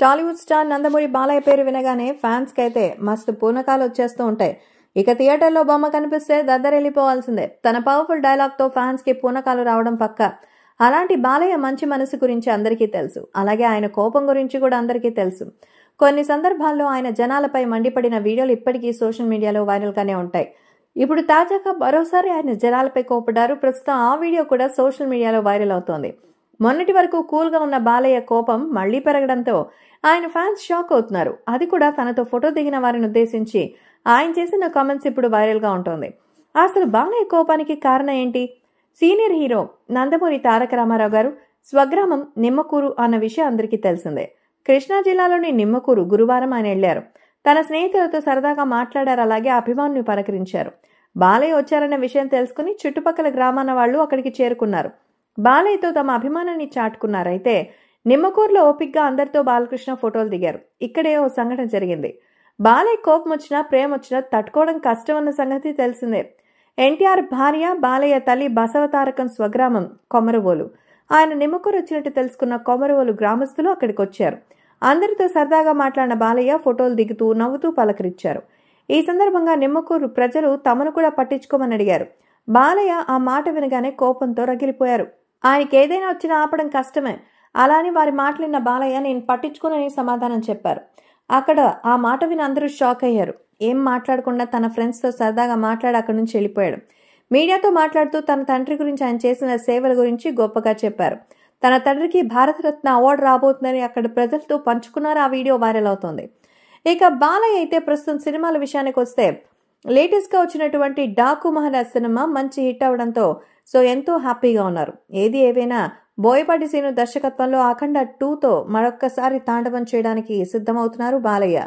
Tollywood star Nandamuri Balayya పేరు వినగానే fans కైతే మస్తు పూనకాలు వచ్చేస్తూ ఉంటాయి. ఇక థియేటర్లో బొమ్మ కనిపిస్తే దద్దరెళ్ళిపోవాల్సిందే. తన పవర్ఫుల్ డైలాగ్తో ఫ్యాన్స్ కి పూనకాలు రావడం పక్క. అలాంటి బాలయ్య మంచి మనసు గురించి అందరికీ తెలుసు. అలాగే ఆయన కోపం గురించి కూడా అందరికీ తెలుసు. కొన్ని సందర్భాల్లో ఆయన జనాలపై మండిపడిన వీడియోలు ఇప్పటికీ సోషల్ మీడియాలో వైరల్ గానే ఉంటాయి. ఇప్పుడు తాజాగా మరోసారి ఆయన జనాలపై కోపడ్డారు. ప్రస్తుతం ఆ వీడియో కూడా సోషల్ మీడియాలో వైరల్ అవుతోంది. మొన్నటి వరకు కూల్ గా ఉన్న బాలయ్య కోపం మళ్లీ పెరగడంతో ఆయన ఫ్యాన్స్ షాక్ అవుతున్నారు. అది కూడా తనతో ఫోటో దిగిన వారిని ఉద్దేశించి ఆయన చేసిన కామెంట్స్ ఇప్పుడు వైరల్ గా ఉంటుంది. అసలు బాలయ్య కోపానికి కారణం ఏంటి? సీనియర్ హీరో నందమూరి తారక రామారావు గారు స్వగ్రామం నిమ్మకూరు అన్న విషయం అందరికీ తెలిసిందే. కృష్ణా జిల్లాలోని నిమ్మకూరు గురువారం ఆయన వెళ్లారు. తన స్నేహితులతో సరదాగా మాట్లాడారు. అలాగే అభిమానులు పలకరించారు. బాలయ్య వచ్చారన్న విషయం తెలుసుకుని చుట్టుపక్కల గ్రామాల వాళ్లు అక్కడికి చేరుకున్నారు. బాలయ్యతో తమ అభిమానాన్ని చాటుకున్నారు. అయితే నిమ్మకూరులో ఓపిక్గా అందరితో బాలకృష్ణ ఫోటోలు దిగారు. ఇక్కడే ఓ సంఘటన జరిగింది. బాలయ్య కోపం వచ్చినా ప్రేమ వచ్చినా తట్టుకోవడం కష్టం అన్న సంగతి తెలిసిందే. ఎన్టీఆర్ భార్య బాలయ్య తల్లి బసవతారకం స్వగ్రామం కొమరవోలు. ఆయన నిమ్మకూరు వచ్చినట్టు తెలుసుకున్న కొమరవోలు గ్రామస్తులు అక్కడికి వచ్చారు. అందరితో సరదాగా మాట్లాడిన బాలయ్య ఫోటోలు దిగుతూ నవ్వుతూ పలకరించారు. ఈ సందర్భంగా నిమ్మకూరు ప్రజలు తమను కూడా పట్టించుకోమని అడిగారు. బాలయ్య ఆ మాట వినగానే కోపంతో రగిలిపోయారు. ఆయనకి ఏదైనా వచ్చినా ఆపడం కష్టమే. అలాని వారి మాటలిన్న బాలయ్య నేను పట్టించుకోనని సమాధానం చెప్పారు. అక్కడ ఆ మాట విని అందరూ షాక్ అయ్యారు. ఏం మాట్లాడకుండా తన ఫ్రెండ్స్తో సరదాగా మాట్లాడి అక్కడి నుంచి వెళ్ళిపోయాడు. మీడియాతో మాట్లాడుతూ తన తండ్రి గురించి ఆయన చేసిన సేవల గురించి గొప్పగా చెప్పారు. తన తండ్రికి భారతరత్న అవార్డు రాబోతుందని అక్కడ ప్రజలతో పంచుకున్నారు. ఆ వీడియో వైరల్ అవుతోంది. ఇక బాలయ్య అయితే ప్రస్తుతం సినిమాల విషయానికి వస్తే లేటెస్ట్ గా వచ్చినటువంటి డాకు మహారాజ్ సినిమా మంచి హిట్ అవడంతో ఎంతో హ్యాపీగా ఉన్నారు. ఏది ఏవైనా బోయపాటి శ్రీను దర్శకత్వంలో అఖండ 2తో మరొక్కసారి తాండవం చేయడానికి సిద్ధమవుతున్నారు బాలయ్య.